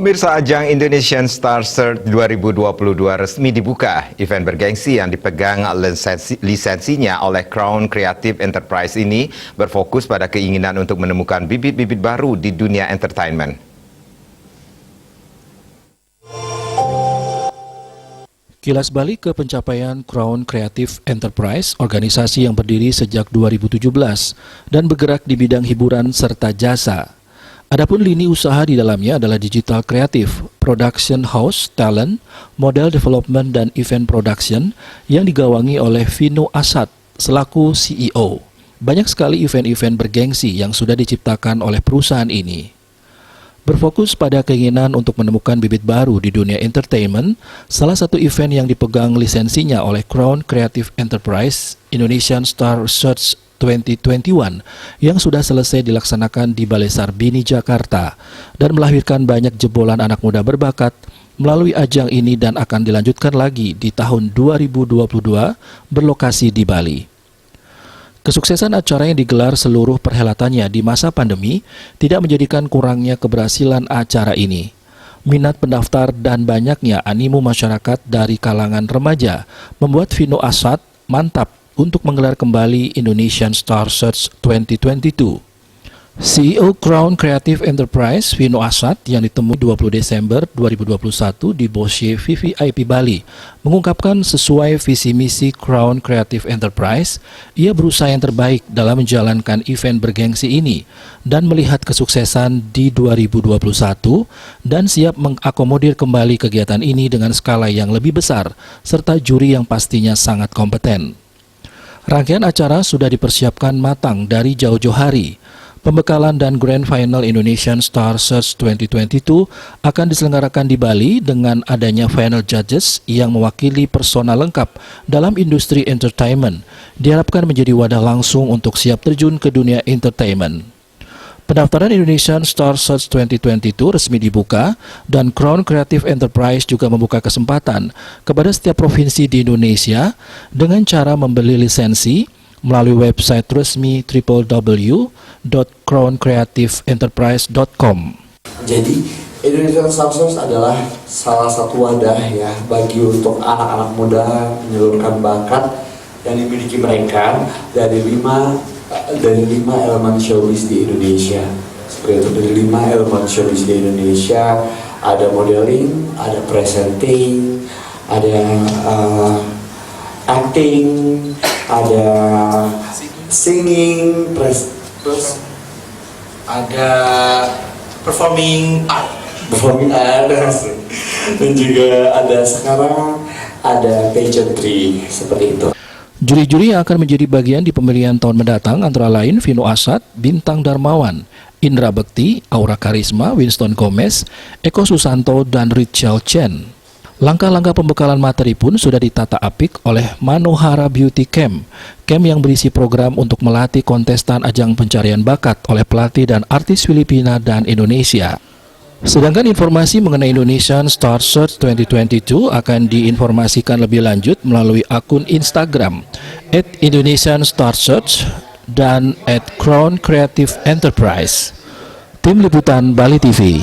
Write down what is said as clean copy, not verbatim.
Pemirsa, ajang Indonesian Star Search 2022 resmi dibuka. Event bergengsi yang dipegang lisensinya oleh Crown Creative Enterprise ini berfokus pada keinginan untuk menemukan bibit-bibit baru di dunia entertainment. Kilas balik ke pencapaian Crown Creative Enterprise, organisasi yang berdiri sejak 2017 dan bergerak di bidang hiburan serta jasa. Adapun lini usaha di dalamnya adalah digital kreatif, production house, talent, model development, dan event production yang digawangi oleh Vino Asad selaku CEO. Banyak sekali event-event bergengsi yang sudah diciptakan oleh perusahaan ini. Berfokus pada keinginan untuk menemukan bibit baru di dunia entertainment, salah satu event yang dipegang lisensinya oleh Crown Creative Enterprise, Indonesian Star Search 2021 yang sudah selesai dilaksanakan di Balai Sarbini, Jakarta dan melahirkan banyak jebolan anak muda berbakat melalui ajang ini dan akan dilanjutkan lagi di tahun 2022 berlokasi di Bali. Kesuksesan acara yang digelar seluruh perhelatannya di masa pandemi tidak menjadikan kurangnya keberhasilan acara ini. Minat pendaftar dan banyaknya animo masyarakat dari kalangan remaja membuat Vino Asad mantap untuk menggelar kembali Indonesian Star Search 2022. CEO Crown Creative Enterprise Vino Asad yang ditemui 20 Desember 2021 di Bosye VVIP Bali mengungkapkan sesuai visi misi Crown Creative Enterprise, ia berusaha yang terbaik dalam menjalankan event bergengsi ini dan melihat kesuksesan di 2021 dan siap mengakomodir kembali kegiatan ini dengan skala yang lebih besar serta juri yang pastinya sangat kompeten. Rangkaian acara sudah dipersiapkan matang dari jauh-jauh hari. Pembekalan dan Grand Final Indonesian Star Search 2022 akan diselenggarakan di Bali dengan adanya final judges yang mewakili personal lengkap dalam industri entertainment. Diharapkan menjadi wadah langsung untuk siap terjun ke dunia entertainment. Pendaftaran Indonesian Star Search 2022 resmi dibuka dan Crown Creative Enterprise juga membuka kesempatan kepada setiap provinsi di Indonesia dengan cara membeli lisensi melalui website resmi www.crowncreativeenterprise.com. Jadi Indonesian Star Search adalah salah satu wadah ya bagi untuk anak-anak muda menyalurkan bakat yang dimiliki mereka dari lima elemen showbiz di Indonesia. Seperti itu, dari 5 elemen showbiz di Indonesia ada modeling, ada presenting, ada acting, ada singing, terus ada performing art, dan juga ada sekarang ada pageantry seperti itu. Juri-juri yang akan menjadi bagian di pemilihan tahun mendatang antara lain Vino Asad, Bintang Darmawan, Indra Bekti, Aura Karisma, Winston Gomez, Eko Susanto, dan Richelle Chen. Langkah-langkah pembekalan materi pun sudah ditata apik oleh Manohara Beauty Camp yang berisi program untuk melatih kontestan ajang pencarian bakat oleh pelatih dan artis Filipina dan Indonesia. Sedangkan informasi mengenai Indonesian Star Search 2022 akan diinformasikan lebih lanjut melalui akun Instagram @IndonesianStarSearch dan @Crown Creative Enterprise. Tim Liputan Bali TV.